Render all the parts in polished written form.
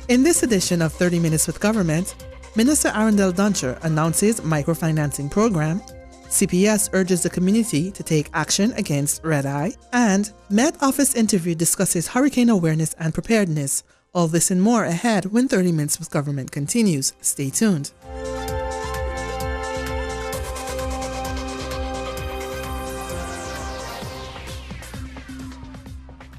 In this edition of 30 Minutes with Government, Minister Arundel Duncher announces microfinancing program, CPS urges the community to take action against red eye, and Met Office interview discusses hurricane awareness and preparedness. All this and more ahead when 30 Minutes with Government continues. Stay tuned.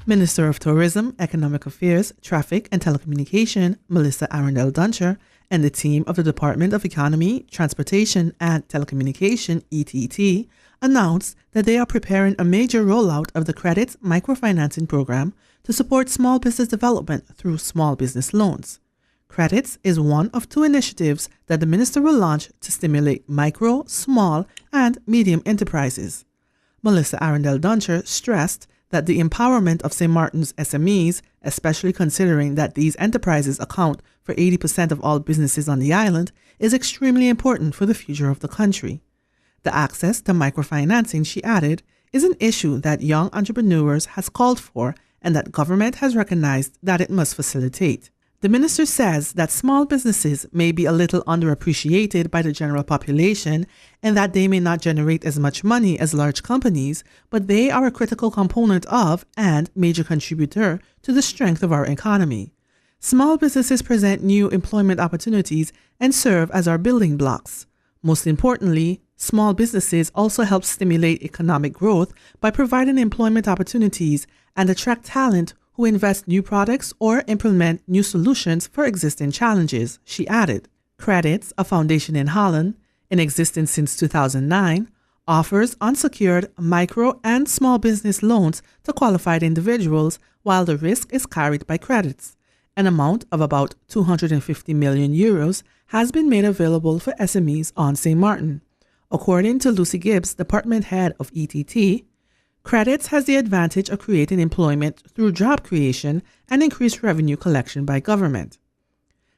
Minister of Tourism, Economic Affairs, Traffic and Telecommunication, Melissa Arundel Duncher, and the team of the Department of Economy, Transportation and Telecommunication, ETT, announced that they are preparing a major rollout of the Credits microfinancing program to support small business development through small business loans. Credits is one of two initiatives that the minister will launch to stimulate micro, small, and medium enterprises. Melissa Arundel Duncher stressed that the empowerment of St. Martin's SMEs, especially considering that these enterprises account for 80% of all businesses on the island, is extremely important for the future of the country. The access to microfinancing, she added, is an issue that young entrepreneurs has called for and that government has recognized that it must facilitate. The minister says that small businesses may be a little underappreciated by the general population and that they may not generate as much money as large companies, but they are a critical component of and major contributor to the strength of our economy. Small businesses present new employment opportunities and serve as our building blocks. Most importantly, small businesses also help stimulate economic growth by providing employment opportunities and attract talent who invest new products or implement new solutions for existing challenges, she added. Credits, a foundation in Holland, in existence since 2009, offers unsecured micro and small business loans to qualified individuals while the risk is carried by Credits. An amount of about 250 million euros has been made available for SMEs on St. Martin. According to Lucy Gibbs, department head of ETT, Credits has the advantage of creating employment through job creation and increased revenue collection by government.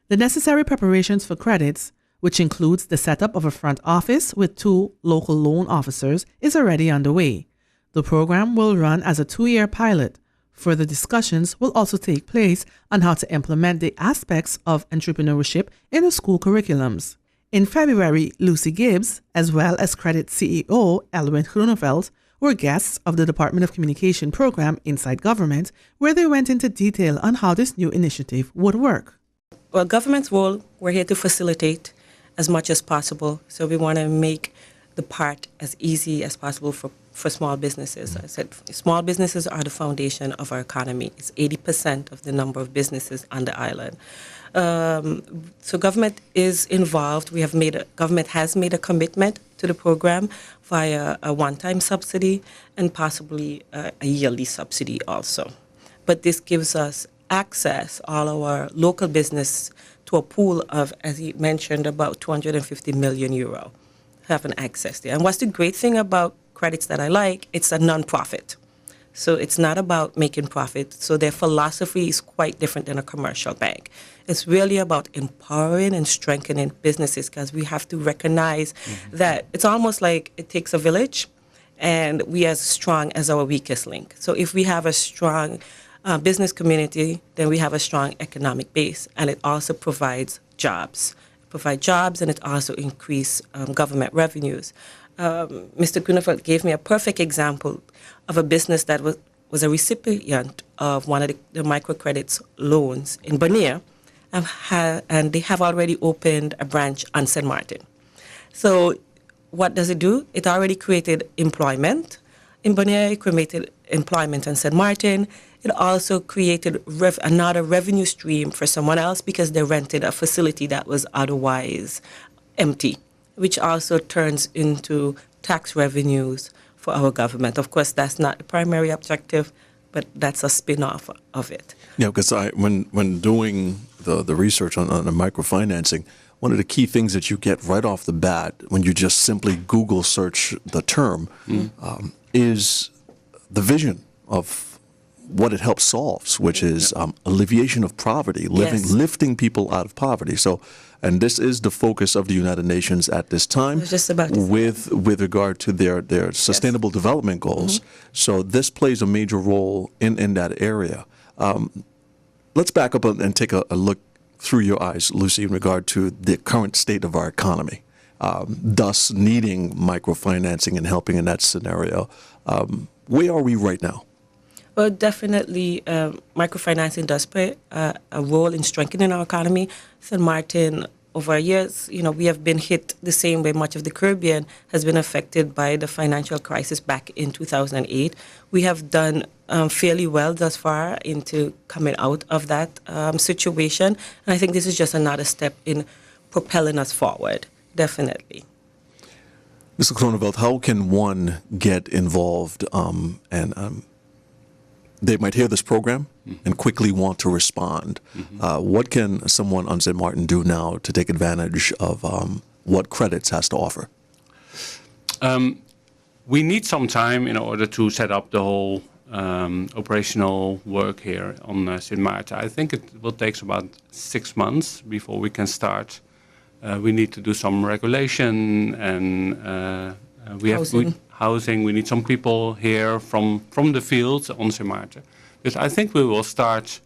The necessary preparations for Credits, which includes the setup of a front office with 2 local loan officers, is already underway. The program will run as a 2-year pilot. Further discussions will also take place on how to implement the aspects of entrepreneurship in the school curriculums. In February, Lucy Gibbs, as well as Credits CEO Elwin Groeneveld, were guests of the Department of Communication program Inside Government, where they went into detail on how this new initiative would work. Well, government's role, we're here to facilitate as much as possible. So we want to make the part as easy as possible for small businesses. I said small businesses are the foundation of our economy. It's 80% of the number of businesses on the island. So government is involved. Government has made a commitment to the program via a one-time subsidy and possibly a yearly subsidy also. But this gives us access, all our local business, to a pool of, as he mentioned, about 250 million euro, having access there. And what's the great thing about Credits that I like, it's a non-profit. So it's not about making profit. So their philosophy is quite different than a commercial bank. It's really about empowering and strengthening businesses because we have to recognize that it's almost like it takes a village and we are as strong as our weakest link. So if we have a strong business community, then we have a strong economic base, and it also provides jobs. And it also increases government revenues. Mr. Groeneveld gave me a perfect example of a business that was a recipient of one of the microcredits loans in Bonnier, and they have already opened a branch on St. Martin. So what does it do? It already created employment in Bonnier, it created employment on St. Martin. It also created another revenue stream for someone else because they rented a facility that was otherwise empty, which also turns into tax revenues for our government. Of course, that's not the primary objective, but that's a spin-off of it. Yeah, because when doing the research on the microfinancing, one of the key things that you get right off the bat when you just simply Google search the term is the vision of what it helps solves, which is alleviation of poverty, lifting people out of poverty. So, and this is the focus of the United Nations at this time with regard to their sustainable development goals. So this plays a major role in that area. Let's back up and take a look through your eyes, Lucy, in regard to the current state of our economy, thus needing microfinancing and helping in that scenario. Where are we right now? Well, definitely, microfinancing does play a role in strengthening our economy. St. Martin, over years, we have been hit the same way much of the Caribbean has been affected by the financial crisis back in 2008. We have done fairly well thus far into coming out of that situation. And I think this is just another step in propelling us forward, definitely. Mr. Kronenveld, how can one get involved they might hear this program and quickly want to respond. What can someone on St. Martin do now to take advantage of what credits has to offer? We need some time in order to set up the whole operational work here on St. Martin. I think it will take about 6 months before we can start. We need to do some regulation and housing. We need some people here from the field on St. Martin. Because I think we will start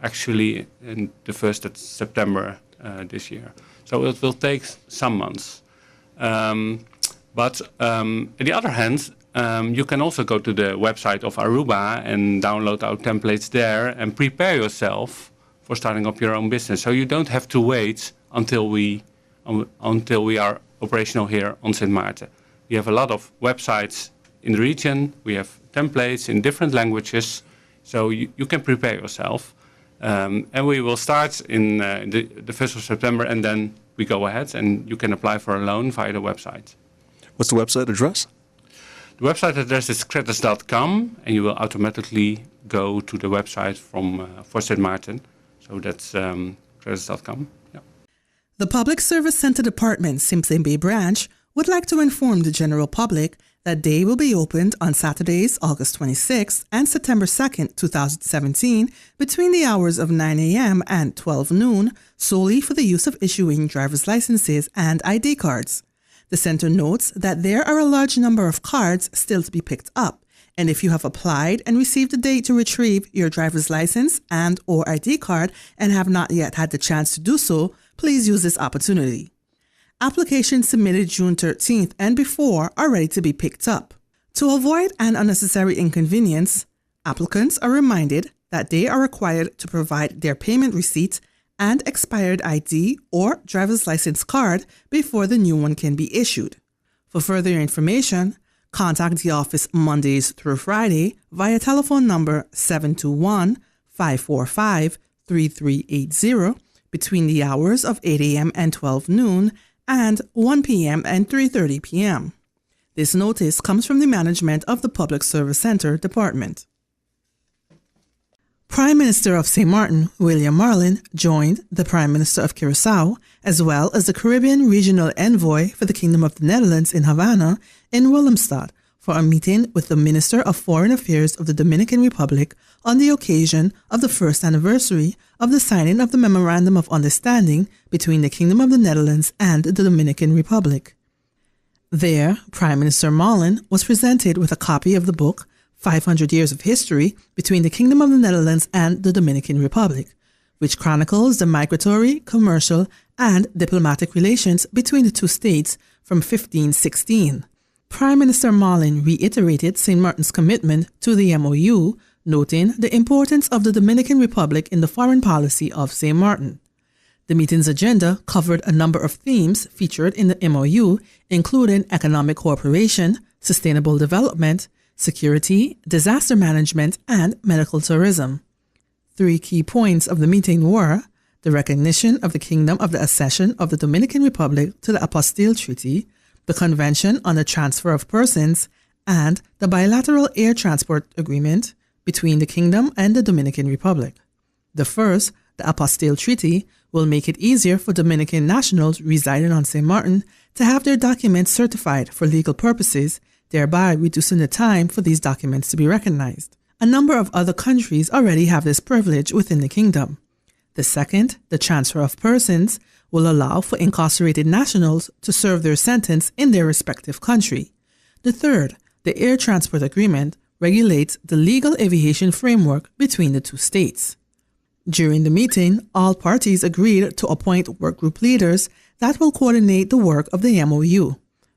actually in the 1st of September this year. So it will take some months. But on the other hand, you can also go to the website of Aruba and download our templates there and prepare yourself for starting up your own business. So you don't have to wait until we are operational here on St. Martin. We have a lot of websites in the region. We have templates in different languages, so you can prepare yourself. And we will start in the 1st of September, and then we go ahead, and you can apply for a loan via the website. What's the website address? The website address is credits.com, and you will automatically go to the website for St. Martin. So that's credits.com. Yeah. The Public Service Center Department, Simpson Bay Branch, would like to inform the general public that they will be opened on Saturdays, August 26th and September 2nd, 2017, between the hours of 9 a.m. and 12 noon, solely for the use of issuing driver's licenses and ID cards. The center notes that there are a large number of cards still to be picked up, and if you have applied and received a date to retrieve your driver's license and or ID card and have not yet had the chance to do so, please use this opportunity. Applications submitted June 13th and before are ready to be picked up. To avoid an unnecessary inconvenience, applicants are reminded that they are required to provide their payment receipt and expired ID or driver's license card before the new one can be issued. For further information, contact the office Mondays through Friday via telephone number 721-545-3380 between the hours of 8 a.m. and 12 noon and 1 p.m. and 3:30 p.m. This notice comes from the management of the Public Service Center Department. Prime Minister of St. Martin, William Marlin, joined the Prime Minister of Curaçao, as well as the Caribbean Regional Envoy for the Kingdom of the Netherlands in Havana, in Willemstad, for a meeting with the Minister of Foreign Affairs of the Dominican Republic on the occasion of the first anniversary of the signing of the Memorandum of Understanding between the Kingdom of the Netherlands and the Dominican Republic. There, Prime Minister Marlin was presented with a copy of the book 500 Years of History Between the Kingdom of the Netherlands and the Dominican Republic, which chronicles the migratory, commercial, and diplomatic relations between the two states from 1516. Prime Minister Marlin reiterated St. Martin's commitment to the MOU, noting the importance of the Dominican Republic in the foreign policy of St. Martin. The meeting's agenda covered a number of themes featured in the MOU, including economic cooperation, sustainable development, security, disaster management, and medical tourism. 3 key points of the meeting were the recognition of the Kingdom of the accession of the Dominican Republic to the Apostille Treaty, the Convention on the Transfer of Persons, and the bilateral air transport agreement between the Kingdom and the Dominican Republic. The first, the Apostille Treaty, will make it easier for Dominican nationals residing on St. Martin to have their documents certified for legal purposes, thereby reducing the time for these documents to be recognized. A number of other countries already have this privilege within the Kingdom. The second, the Transfer of Persons, will allow for incarcerated nationals to serve their sentence in their respective country. The third, the Air Transport Agreement, regulates the legal aviation framework between the two states. During the meeting, all parties agreed to appoint work group leaders that will coordinate the work of the MOU.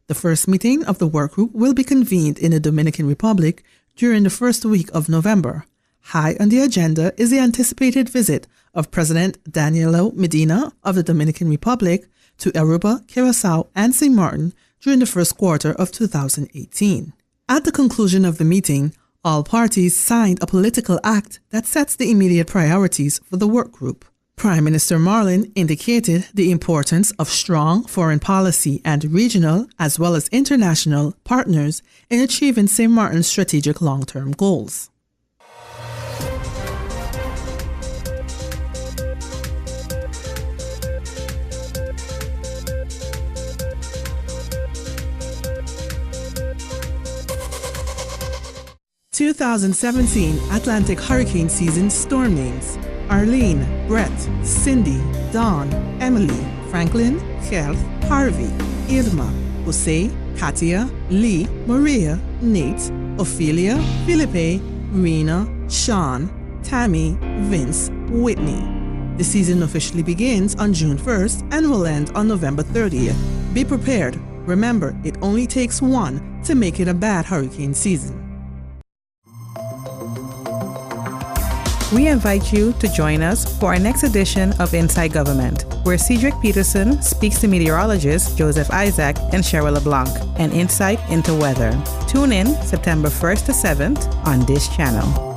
The first meeting of the work group will be convened in the Dominican Republic during the first week of November. High on the agenda is the anticipated visit of President Danilo Medina of the Dominican Republic to Aruba, Curacao, and St. Martin during the first quarter of 2018. At the conclusion of the meeting, all parties signed a political act that sets the immediate priorities for the work group. Prime Minister Marlin indicated the importance of strong foreign policy and regional as well as international partners in achieving St. Martin's strategic long-term goals. (2017) Atlantic hurricane season storm names: Arlene, Brett, Cindy, Dawn, Emily, Franklin, Gert, Harvey, Irma, Jose, Katia, Lee, Maria, Nate, Ophelia, Felipe, Rena, Sean, Tammy, Vince, Whitney. The season officially begins on June 1st and will end on November 30th. Be prepared. Remember, it only takes one to make it a bad hurricane season. We invite you to join us for our next edition of Inside Government, where Cedric Peterson speaks to meteorologists Joseph Isaac and Cheryl LeBlanc, an insight into weather. Tune in September 1st to 7th on this channel.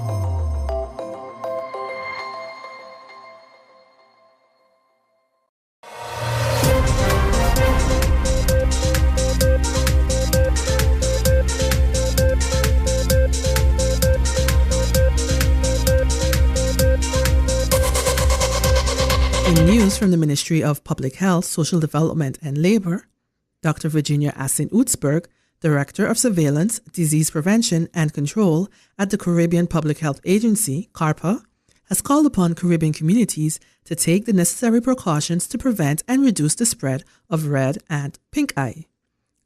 From the Ministry of Public Health, Social Development and Labor, Dr. Virginia Assin-Utzberg, Director of Surveillance, Disease Prevention and Control at the Caribbean Public Health Agency, CARPA, has called upon Caribbean communities to take the necessary precautions to prevent and reduce the spread of red and pink eye.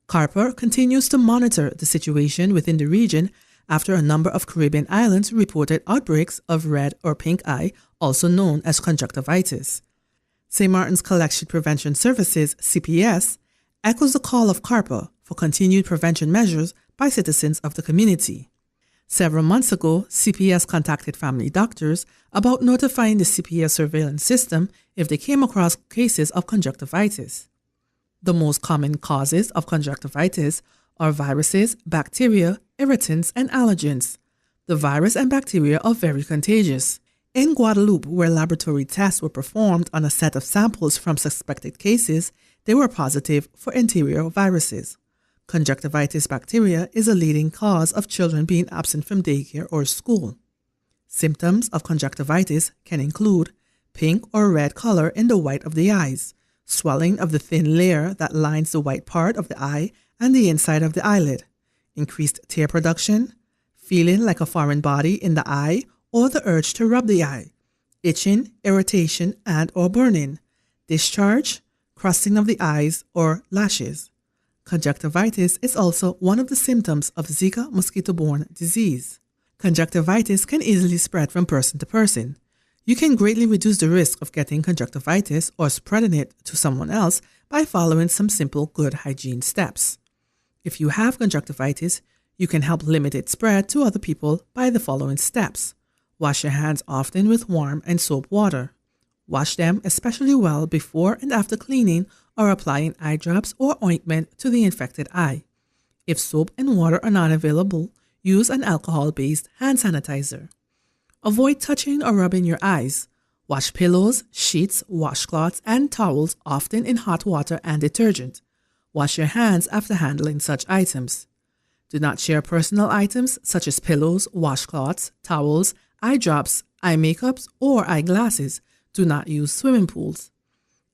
CARPA continues to monitor the situation within the region after a number of Caribbean islands reported outbreaks of red or pink eye, also known as conjunctivitis. St. Martin's Collection Prevention Services, CPS, echoes the call of CARPA for continued prevention measures by citizens of the community. Several months ago, CPS contacted family doctors about notifying the CPS surveillance system if they came across cases of conjunctivitis. The most common causes of conjunctivitis are viruses, bacteria, irritants, and allergens. The virus and bacteria are very contagious. In Guadeloupe, where laboratory tests were performed on a set of samples from suspected cases, they were positive for enteroviruses. Conjunctivitis bacteria is a leading cause of children being absent from daycare or school. Symptoms of conjunctivitis can include pink or red color in the white of the eyes, swelling of the thin layer that lines the white part of the eye and the inside of the eyelid, increased tear production, feeling like a foreign body in the eye or the urge to rub the eye, itching, irritation, and or burning, discharge, crusting of the eyes or lashes. Conjunctivitis is also one of the symptoms of Zika mosquito-borne disease. Conjunctivitis can easily spread from person to person. You can greatly reduce the risk of getting conjunctivitis or spreading it to someone else by following some simple good hygiene steps. If you have conjunctivitis, you can help limit its spread to other people by the following steps. Wash your hands often with warm and soap water. Wash them especially well before and after cleaning or applying eye drops or ointment to the infected eye. If soap and water are not available, use an alcohol-based hand sanitizer. Avoid touching or rubbing your eyes. Wash pillows, sheets, washcloths, and towels often in hot water and detergent. Wash your hands after handling such items. Do not share personal items such as pillows, washcloths, towels, eye drops, eye makeups, or eyeglasses. Do not use swimming pools.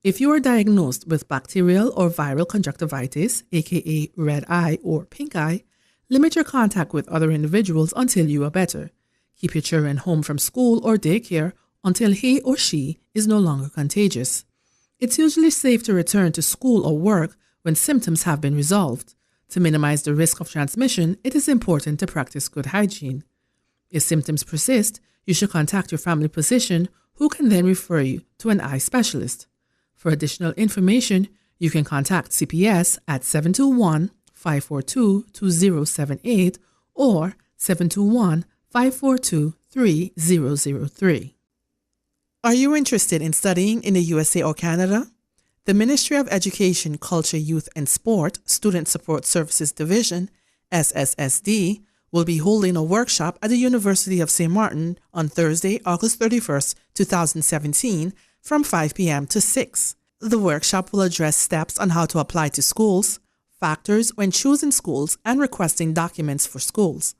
If you are diagnosed with bacterial or viral conjunctivitis, aka red eye or pink eye, limit your contact with other individuals until you are better. Keep your children home from school or daycare until he or she is no longer contagious. It's usually safe to return to school or work when symptoms have been resolved. To minimize the risk of transmission, it is important to practice good hygiene. If symptoms persist, you should contact your family physician who can then refer you to an eye specialist. For additional information, you can contact CPS at 721-542-2078 or 721-542-3003. Are you interested in studying in the USA or Canada? The Ministry of Education, Culture, Youth and Sport Student Support Services Division, SSSD, will be holding a workshop at the University of St. Martin on Thursday, August 31st, 2017, from 5 p.m. to 6. The workshop will address steps on how to apply to schools, factors when choosing schools, and requesting documents for schools.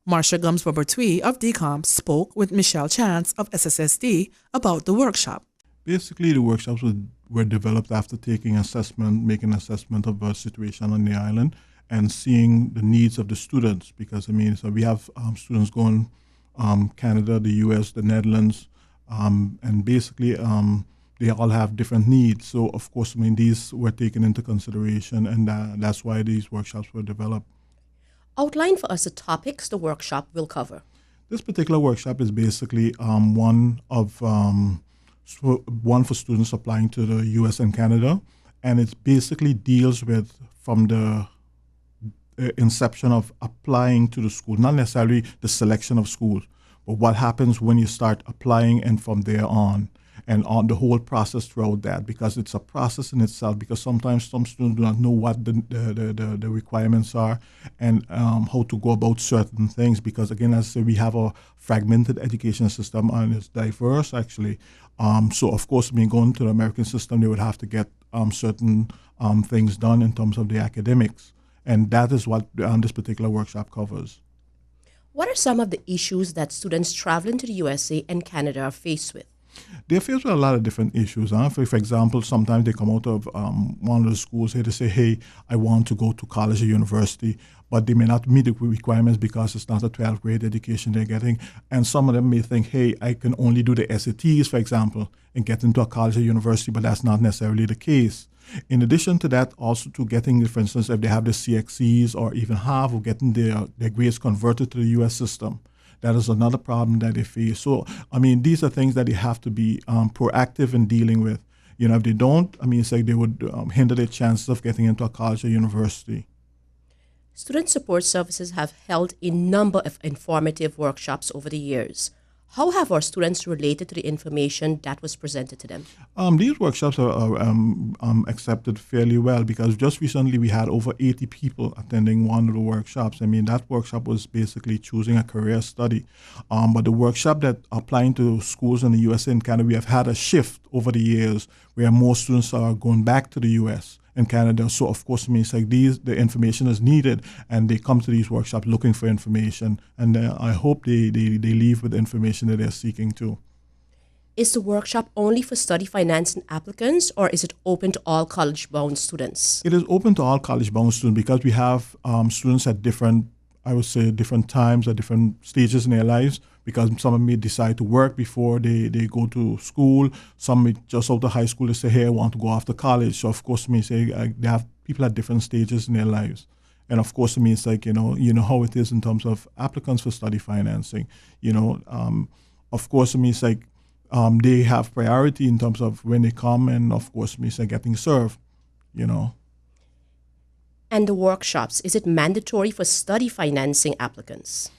Marsha Gums-Bobertui of DCOM spoke with Michelle Chance of SSSD about the workshop. Basically, the workshops were developed after making an assessment of the situation on the island and seeing the needs of the students. Because, so we have students going Canada, the US, the Netherlands, and basically they all have different needs. So, of course, these were taken into consideration, and that's why these workshops were developed. Outline for us the topics the workshop will cover. This particular workshop is basically one for students applying to the U.S. and Canada, and it basically deals with from the inception of applying to the school, not necessarily the selection of schools, but what happens when you start applying and from there on, and on the whole process throughout that, because it's a process in itself, because sometimes some students do not know what the requirements are and how to go about certain things, because again, as I say, we have a fragmented education system and it's diverse actually. So of course, going to the American system, they would have to get certain things done in terms of the academics. And that is what this particular workshop covers. What are some of the issues that students traveling to the USA and Canada are faced with? They're faced with a lot of different issues. For example, sometimes they come out of one of the schools here to say, hey, I want to go to college or university, but they may not meet the requirements because it's not a 12th grade education they're getting. And some of them may think, hey, I can only do the SATs, for example, and get into a college or university, but that's not necessarily the case. In addition to that, also to getting, for instance, if they have the CXCs or even half of getting their grades converted to the U.S. system, that is another problem that they face. So, these are things that they have to be proactive in dealing with. If they don't, it's like they would hinder their chances of getting into a college or university. Student support services have held a number of informative workshops over the years. How have our students related to the information that was presented to them? These workshops are accepted fairly well, because just recently we had over 80 people attending one of the workshops. That workshop was basically choosing a career study. But the workshop that applying to schools in the US and Canada, we have had a shift over the years where more students are going back to the US and Canada. So of course, the information is needed, and they come to these workshops looking for information. And I hope they leave with the information that they're seeking too. Is the workshop only for study financing applicants, or is it open to all college-bound students? It is open to all college-bound students, because we have students at different times, at different stages in their lives, because some of them may decide to work before they go to school. Some may just out of high school, they say, hey, I want to go off to college. So of course, they have people at different stages in their lives. And of course, it's like, you know how it is in terms of applicants for study financing. Of course, it's like they have priority in terms of when they come, and of course, it's like getting served, And the workshops, is it mandatory for study financing applicants?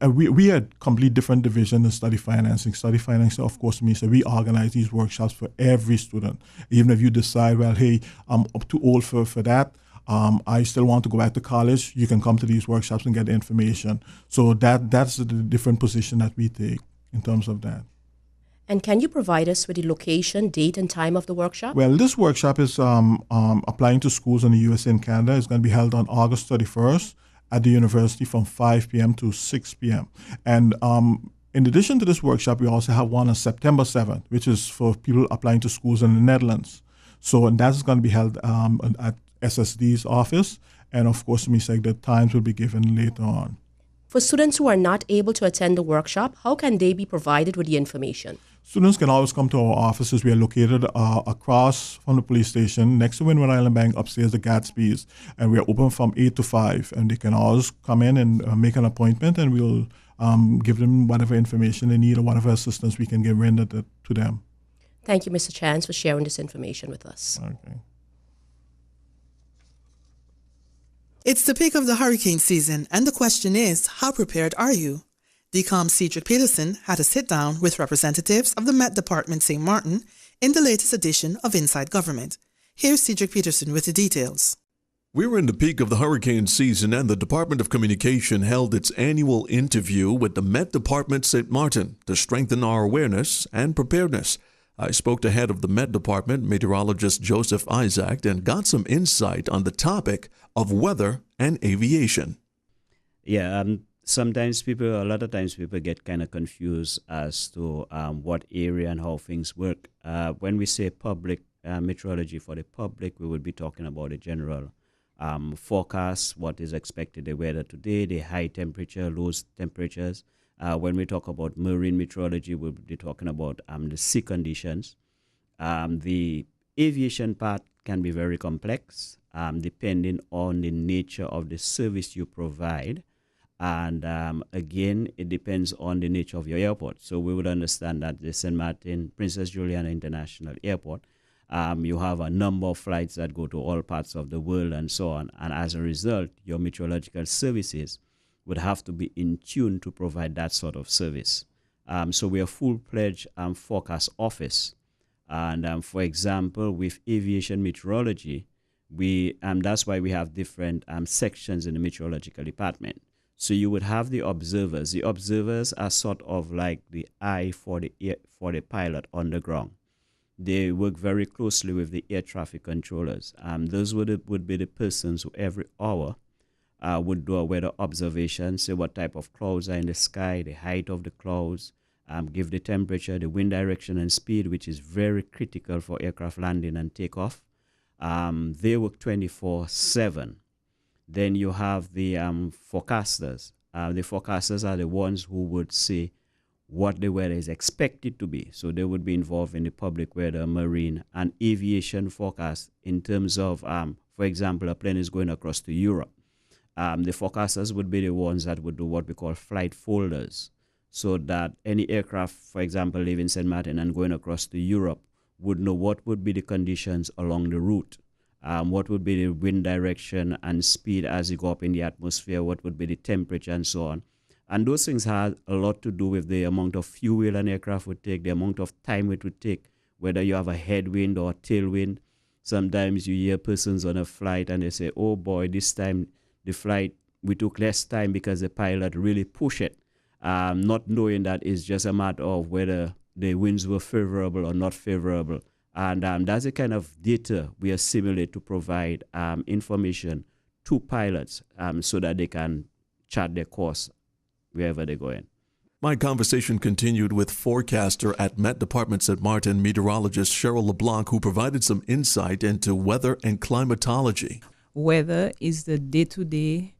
We had complete different division in study financing. Study financing, of course, means that we organize these workshops for every student. Even if you decide, well, hey, I'm up too old for that, I still want to go back to college, you can come to these workshops and get the information. So that's the different position that we take in terms of that. And can you provide us with the location, date, and time of the workshop? Well, this workshop is applying to schools in the USA and Canada. It's going to be held on August 31st at the university from 5 p.m. to 6 p.m. And in addition to this workshop, we also have one on September 7th, which is for people applying to schools in the Netherlands. And that's going to be held at SSD's office. And of course, the times will be given later on. For students who are not able to attend the workshop, how can they be provided with the information? Students can always come to our offices. We are located across from the police station, next to Windward Island Bank, upstairs the Gatsby's, and we are open from 8 to 5. And they can always come in and make an appointment, and we'll give them whatever information they need or whatever assistance we can give rendered to them. Thank you, Mr. Chance, for sharing this information with us. Okay. It's the peak of the hurricane season, and the question is, how prepared are you? DCOM Cedric Peterson had a sit-down with representatives of the Met Department St. Martin in the latest edition of Inside Government. Here's Cedric Peterson with the details. We're in the peak of the hurricane season, and the Department of Communication held its annual interview with the Met Department St. Martin to strengthen our awareness and preparedness. I spoke to head of the Met Department, meteorologist Joseph Isaac, and got some insight on the topic of weather and aviation. Yeah, a lot of times people get kind of confused as to what area and how things work. When we say public meteorology for the public, we would be talking about the general forecast, what is expected, the weather today, the high temperature, low temperatures. When we talk about marine meteorology, we'll be talking about the sea conditions. The aviation part can be very complex, depending on the nature of the service you provide. And again, it depends on the nature of your airport. So we would understand that the St. Martin, Princess Juliana International Airport, you have a number of flights that go to all parts of the world and so on. And as a result, your meteorological services would have to be in tune to provide that sort of service. So we are full-fledged forecast office. And for example, with aviation meteorology, that's why we have different sections in the meteorological department. So you would have the observers. The observers are sort of like the eye for the pilot on the ground. They work very closely with the air traffic controllers. Those would be the persons who every hour would do a weather observation, say what type of clouds are in the sky, the height of the clouds, give the temperature, the wind direction and speed, which is very critical for aircraft landing and takeoff. They work 24/7. Then you have the forecasters. The forecasters are the ones who would say what the weather is expected to be. So they would be involved in the public weather, marine, and aviation forecast in terms of, for example, a plane is going across to Europe. The forecasters would be the ones that would do what we call flight folders, so that any aircraft, for example, leaving St. Martin and going across to Europe would know what would be the conditions along the route. What would be the wind direction and speed as you go up in the atmosphere, what would be the temperature and so on. And those things have a lot to do with the amount of fuel an aircraft would take, the amount of time it would take, whether you have a headwind or a tailwind. Sometimes you hear persons on a flight and they say, oh boy, this time the flight, we took less time because the pilot really pushed it, not knowing that it's just a matter of whether the winds were favorable or not favorable. And that's the kind of data we assimilate to provide information to pilots so that they can chart their course wherever they're going. My conversation continued with forecaster at Met Department St. Martin, meteorologist Cheryl LeBlanc, who provided some insight into weather and climatology. Weather is the day-to-day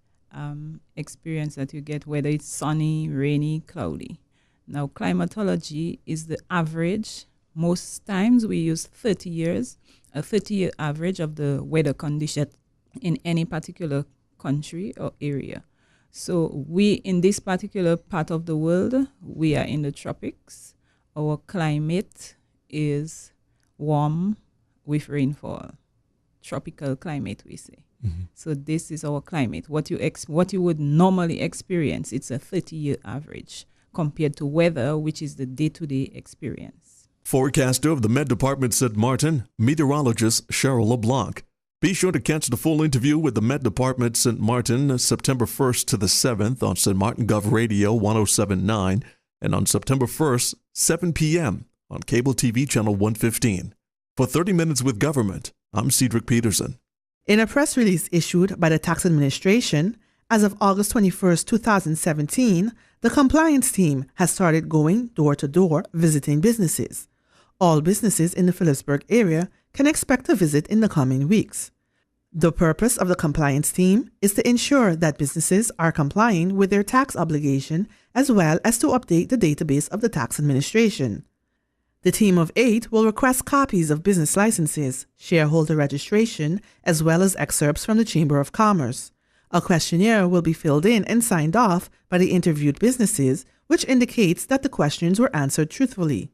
experience that you get, whether it's sunny, rainy, cloudy. Now, climatology is the average. Most times we use 30 years, a 30-year average of the weather condition in any particular country or area. So we, in this particular part of the world, we are in the tropics. Our climate is warm with rainfall. Tropical climate, we say. Mm-hmm. So this is our climate. What you would normally experience, it's a 30-year average compared to weather, which is the day-to-day experience. Forecaster of the Met Department St. Martin, meteorologist Cheryl LeBlanc. Be sure to catch the full interview with the Met Department St. Martin September 1st to the 7th on St. Martin Gov Radio 107.9 and on September 1st, 7 p.m. on Cable TV Channel 115. For 30 Minutes with Government, I'm Cedric Peterson. In a press release issued by the Tax Administration, as of August 21st, 2017, the compliance team has started going door-to-door visiting businesses. All businesses in the Phillipsburg area can expect a visit in the coming weeks. The purpose of the compliance team is to ensure that businesses are complying with their tax obligation as well as to update the database of the Tax Administration. The team of 8 will request copies of business licenses, shareholder registration, as well as excerpts from the Chamber of Commerce. A questionnaire will be filled in and signed off by the interviewed businesses, which indicates that the questions were answered truthfully.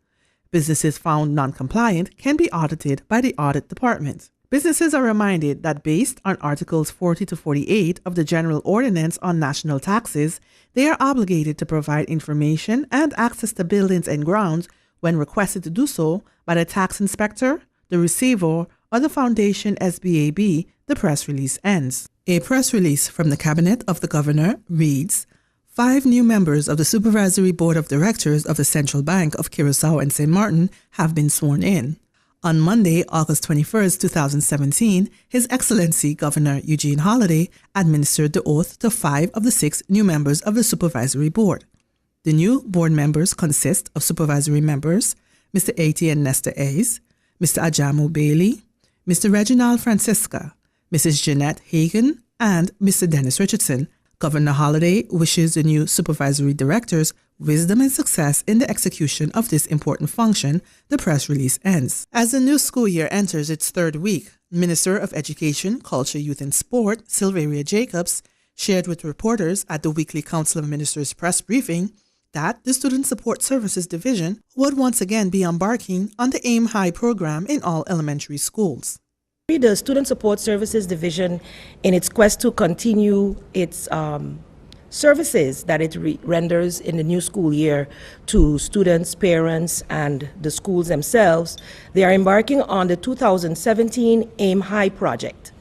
Businesses found non-compliant can be audited by the Audit Department. Businesses are reminded that based on Articles 40 to 48 of the General Ordinance on National Taxes, they are obligated to provide information and access to buildings and grounds when requested to do so by the tax inspector, the receiver, or the Foundation SBAB. The press release ends. A press release from the Cabinet of the Governor reads, 5 new members of the Supervisory Board of Directors of the Central Bank of Curaçao and St. Martin have been sworn in. On Monday, August 21, 2017, His Excellency Governor Eugene Holliday administered the oath to 5 of the 6 new members of the Supervisory Board. The new board members consist of supervisory members Mr. Etienne Nestor Ays, Mr. Ajamu Bailey, Mr. Reginald Francisca, Mrs. Jeanette Hagan, and Mr. Dennis Richardson. Governor Holliday wishes the new supervisory directors wisdom and success in the execution of this important function. The press release ends. As the new school year enters its 3rd week, Minister of Education, Culture, Youth and Sport, Sylvaria Jacobs, shared with reporters at the weekly Council of Ministers press briefing that the Student Support Services Division would once again be embarking on the AIM High program in all elementary schools. The Student Support Services Division, in its quest to continue its services that it renders in the new school year to students, parents, and the schools themselves, they are embarking on the 2017 AIM High project.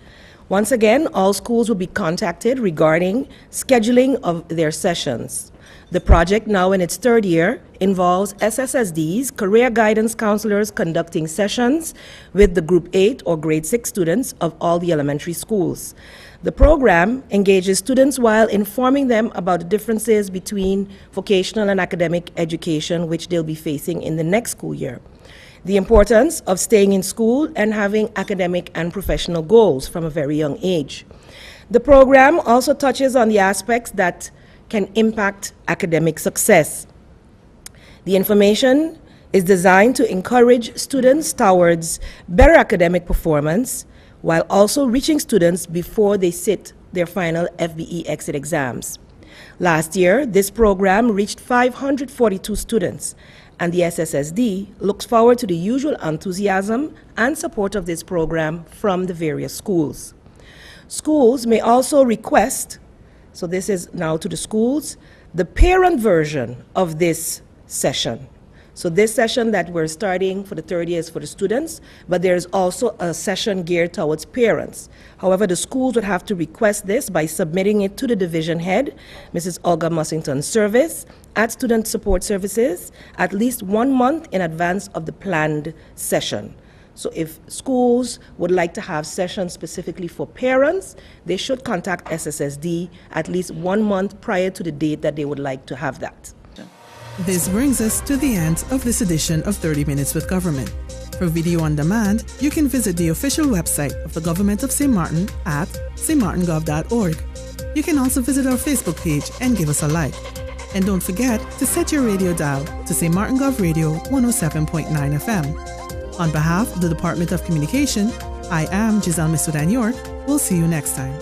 Once again, all schools will be contacted regarding scheduling of their sessions. The project, now in its 3rd year, involves SSSDs, career guidance counselors, conducting sessions with the Group 8 or Grade 6 students of all the elementary schools. The program engages students while informing them about the differences between vocational and academic education, which they'll be facing in the next school year. The importance of staying in school and having academic and professional goals from a very young age. The program also touches on the aspects that can impact academic success. The information is designed to encourage students towards better academic performance while also reaching students before they sit their final FBE exit exams. Last year, this program reached 542 students, and the SSSD looks forward to the usual enthusiasm and support of this program from the various schools. Schools may also request, so this is now to the schools, the parent version of this session. So this session that we're starting for the 3rd year is for the students, but there's also a session geared towards parents. However, the schools would have to request this by submitting it to the division head, Mrs. Olga Mussington Service, at Student Support Services, at least 1 month in advance of the planned session. So if schools would like to have sessions specifically for parents, they should contact SSSD at least 1 month prior to the date that they would like to have that. This brings us to the end of this edition of 30 Minutes with Government. For video on demand, you can visit the official website of the Government of St. Martin at stmartingov.org. You can also visit our Facebook page and give us a like. And don't forget to set your radio dial to St. Martin Gov Radio 107.9 FM. On behalf of the Department of Communication, I am Giselle Misudan York. We'll see you next time.